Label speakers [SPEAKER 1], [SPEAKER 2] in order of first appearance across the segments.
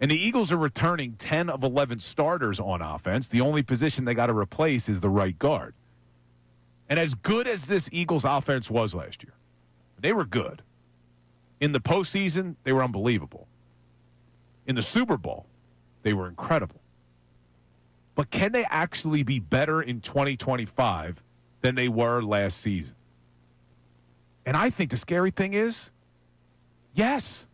[SPEAKER 1] And the Eagles are returning 10 of 11 starters on offense. The only position they got to replace is the right guard. And as good as this Eagles offense was last year, they were good. In the postseason, they were unbelievable. In the Super Bowl, they were incredible. But can they actually be better in 2025 than they were last season? And I think the scary thing is, yes.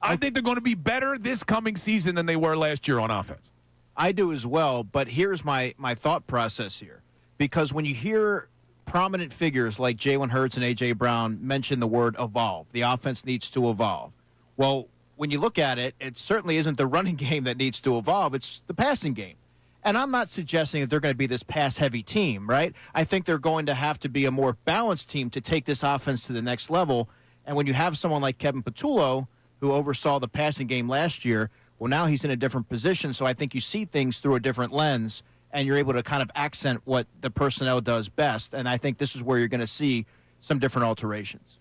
[SPEAKER 1] I think they're going to be better this coming season than they were last year on offense.
[SPEAKER 2] I do as well, but here's my thought process here. Because when you hear prominent figures like Jalen Hurts and A.J. Brown mention the word evolve, the offense needs to evolve. Well, when you look at it, it certainly isn't the running game that needs to evolve. It's the passing game. And I'm not suggesting that they're going to be this pass-heavy team, right? I think they're going to have to be a more balanced team to take this offense to the next level. And when you have someone like Kevin Patullo, who oversaw the passing game last year, well, now he's in a different position. So I think you see things through a different lens, and you're able to kind of accent what the personnel does best. And I think this is where you're going to see some different alterations.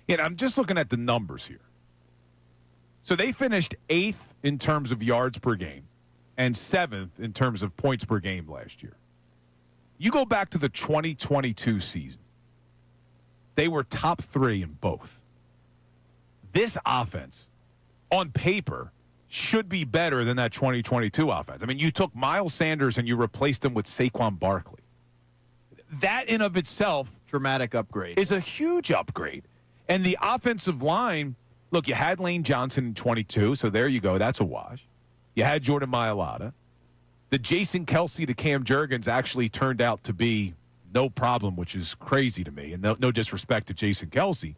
[SPEAKER 1] Yeah, I'm just looking at the numbers here. So they finished 8th in terms of yards per game and 7th in terms of points per game last year. You go back to the 2022 season, they were top 3 in both. This offense, on paper, should be better than that 2022 offense. I mean, you took Miles Sanders and you replaced him with Saquon Barkley. That in of itself,
[SPEAKER 2] dramatic upgrade,
[SPEAKER 1] is a huge upgrade. And the offensive line, look, you had Lane Johnson in 22, so there you go. That's a wash. You had Jordan Mailata. The Jason Kelsey to Cam Jurgens actually turned out to be no problem, which is crazy to me. And no disrespect to Jason Kelsey.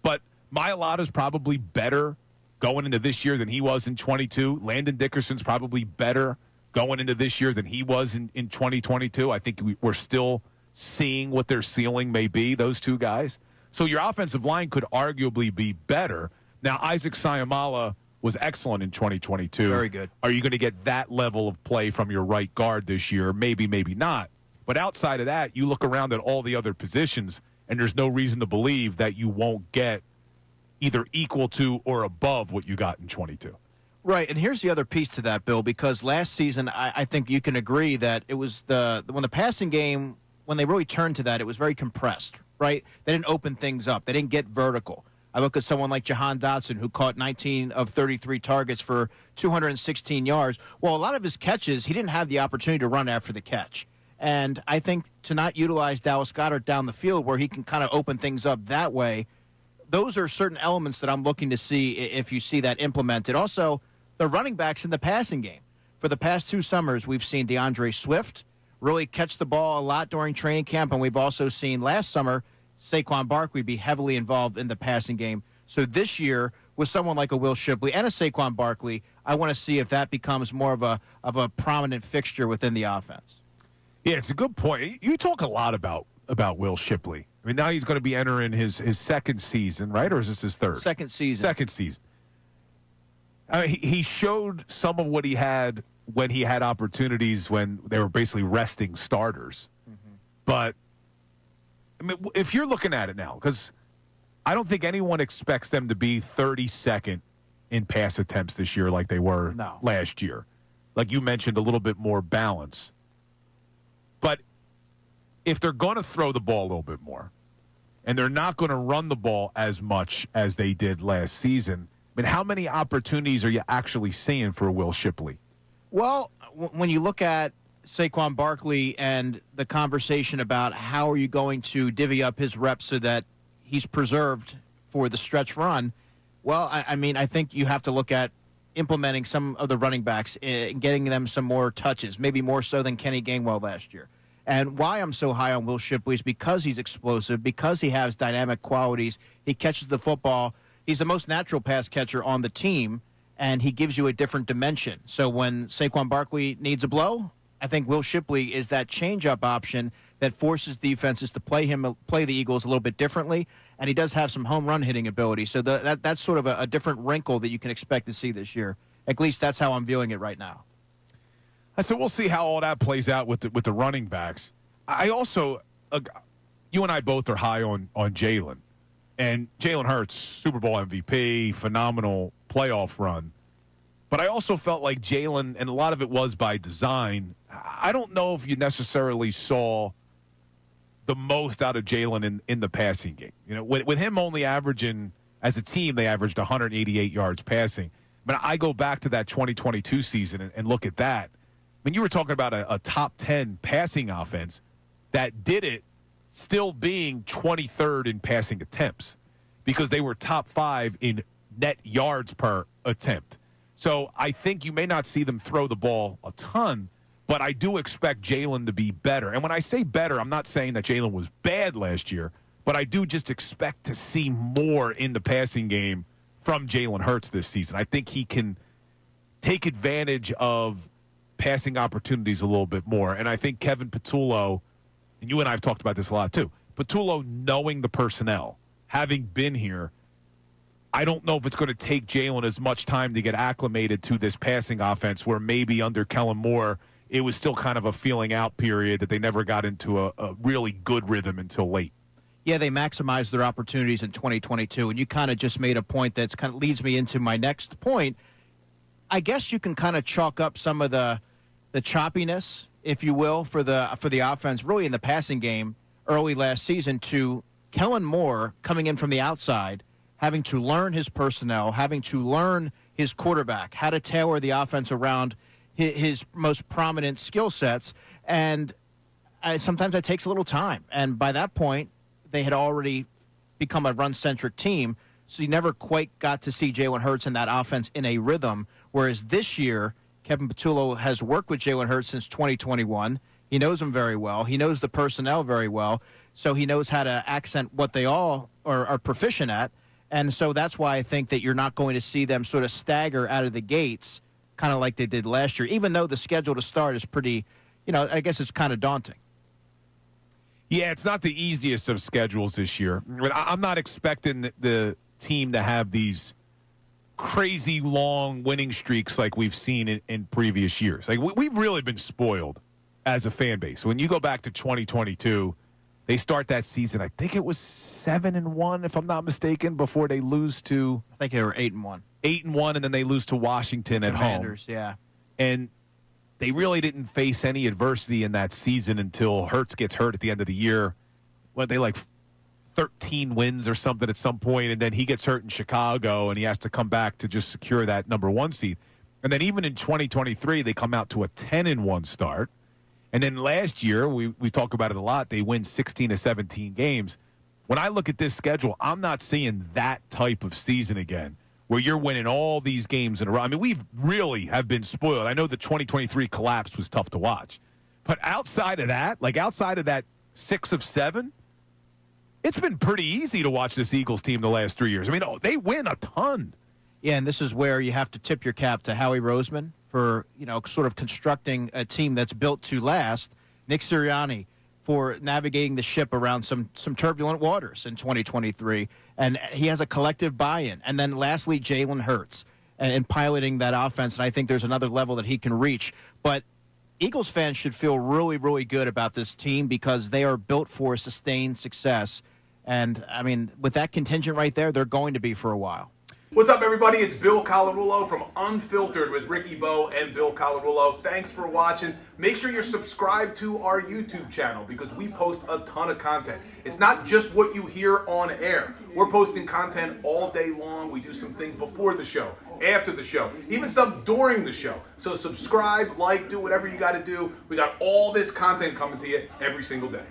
[SPEAKER 1] But Mailata's probably better going into this year than he was in 22. Landon Dickerson's probably better going into this year than he was in 2022. I think we're still seeing what their ceiling may be, those two guys. So your offensive line could arguably be better. Now, Isaac Sayamala was excellent in 2022.
[SPEAKER 2] Very good.
[SPEAKER 1] Are you going to get that level of play from your right guard this year? Maybe, maybe not. But outside of that, you look around at all the other positions, and there's no reason to believe that you won't get either equal to or above what you got in 22.
[SPEAKER 2] Right, and here's the other piece to that, Bill, because last season I think you can agree that it was when the passing game, when they really turned to that, it was very compressed, right? They didn't open things up. They didn't get vertical. I look at someone like Jahan Dotson, who caught 19 of 33 targets for 216 yards. Well, a lot of his catches, he didn't have the opportunity to run after the catch. And I think to not utilize Dallas Goedert down the field where he can kind of open things up that way, those are certain elements that I'm looking to see if you see that implemented. Also, the running backs in the passing game. For the past 2 summers, we've seen DeAndre Swift really catch the ball a lot during training camp, and we've also seen last summer Saquon Barkley be heavily involved in the passing game. So this year, with someone like a Will Shipley and a Saquon Barkley, I want to see if that becomes more of a prominent fixture within the offense.
[SPEAKER 1] Yeah, it's a good point. You talk a lot about Will Shipley. I mean, now he's going to be entering his second season, right? Or is this his third?
[SPEAKER 2] Second season.
[SPEAKER 1] Second season. I mean, he showed some of what he had when he had opportunities when they were basically resting starters. Mm-hmm. But, I mean, if you're looking at it now, because I don't think anyone expects them to be 32nd in pass attempts this year like they were last year. Like you mentioned, a little bit more balance. But if they're going to throw the ball a little bit more, and they're not going to run the ball as much as they did last season, I mean, how many opportunities are you actually seeing for Will Shipley?
[SPEAKER 2] Well, when you look at Saquon Barkley and the conversation about how are you going to divvy up his reps so that he's preserved for the stretch run, well, I mean, I think you have to look at implementing some of the running backs and getting them some more touches, maybe more so than Kenny Gainwell last year. And why I'm so high on Will Shipley is because he's explosive, because he has dynamic qualities. He catches the football. He's the most natural pass catcher on the team, and he gives you a different dimension. So when Saquon Barkley needs a blow, I think Will Shipley is that change-up option that forces defenses to play the Eagles a little bit differently, and he does have some home run hitting ability. So that's sort of a different wrinkle that you can expect to see this year. At least that's how I'm viewing it right now.
[SPEAKER 1] So we'll see how all that plays out with the running backs. I also, you and I both are high on Jalen. And Jalen Hurts, Super Bowl MVP, phenomenal playoff run. But I also felt like Jalen, and a lot of it was by design, I don't know if you necessarily saw the most out of Jalen in the passing game. You know, with him only averaging, as a team, they averaged 188 yards passing. But I go back to that 2022 season and look at that. When you were talking about a top 10 passing offense that did it still being 23rd in passing attempts because they were top 5 in net yards per attempt. So I think you may not see them throw the ball a ton, but I do expect Jalen to be better. And when I say better, I'm not saying that Jalen was bad last year, but I do just expect to see more in the passing game from Jalen Hurts this season. I think he can take advantage of passing opportunities a little bit more. And I think Kevin Patullo, and you and I have talked about this a lot too, Patullo knowing the personnel, having been here, I don't know if it's going to take Jalen as much time to get acclimated to this passing offense where maybe under Kellen Moore it was still kind of a feeling out period that they never got into a really good rhythm until late.
[SPEAKER 2] Yeah, they maximized their opportunities in 2022, and you kind of just made a point that kind of leads me into my next point. I guess you can kind of chalk up some of the choppiness, if you will, for the offense, really in the passing game early last season, to Kellen Moore coming in from the outside, having to learn his personnel, having to learn his quarterback, how to tailor the offense around his most prominent skill sets. And sometimes that takes a little time. And by that point, they had already become a run-centric team, so you never quite got to see Jalen Hurts in that offense in a rhythm. Whereas this year, Kevin Patullo has worked with Jalen Hurts since 2021. He knows him very well. He knows the personnel very well, so he knows how to accent what they all are proficient at. And so that's why I think that you're not going to see them sort of stagger out of the gates, kind of like they did last year, even though the schedule to start is pretty, I guess it's kind of daunting.
[SPEAKER 1] Yeah, it's not the easiest of schedules this year. I'm not expecting the team to have these crazy long winning streaks like we've seen in previous years. Like we've really been spoiled as a fan base. When you go back to 2022, they start that season, I think it was 7-1, if I'm not mistaken, before they lose to.
[SPEAKER 2] I think they were 8-1.
[SPEAKER 1] 8-1, and then they lose to Washington at home.
[SPEAKER 2] Yeah.
[SPEAKER 1] And they really didn't face any adversity in that season until Hurts gets hurt at the end of the year. When they 13 wins or something at some point, and then he gets hurt in Chicago, and he has to come back to just secure that number 1 seed. And then even in 2023, they come out to a 10-1 start. And then last year, we talk about it a lot, they win 16 of 17 games. When I look at this schedule, I'm not seeing that type of season again where you're winning all these games in a row. I mean, we've really have been spoiled. I know the 2023 collapse was tough to watch. But outside of that, outside of that 6 of 7, it's been pretty easy to watch this Eagles team the last 3 years. I mean, they win a ton.
[SPEAKER 2] Yeah, and this is where you have to tip your cap to Howie Roseman for, sort of constructing a team that's built to last. Nick Sirianni for navigating the ship around some turbulent waters in 2023. And he has a collective buy-in. And then lastly, Jalen Hurts and piloting that offense. And I think there's another level that he can reach. But Eagles fans should feel really, really good about this team because they are built for sustained success. And, I mean, with that contingent right there, they're going to be for a while.
[SPEAKER 3] What's up, everybody? It's Bill Colarulo from Unfiltered with Ricky Bo and Bill Colarulo. Thanks for watching. Make sure you're subscribed to our YouTube channel because we post a ton of content. It's not just what you hear on air. We're posting content all day long. We do some things before the show, after the show, even stuff during the show. So subscribe, do whatever you got to do. We got all this content coming to you every single day.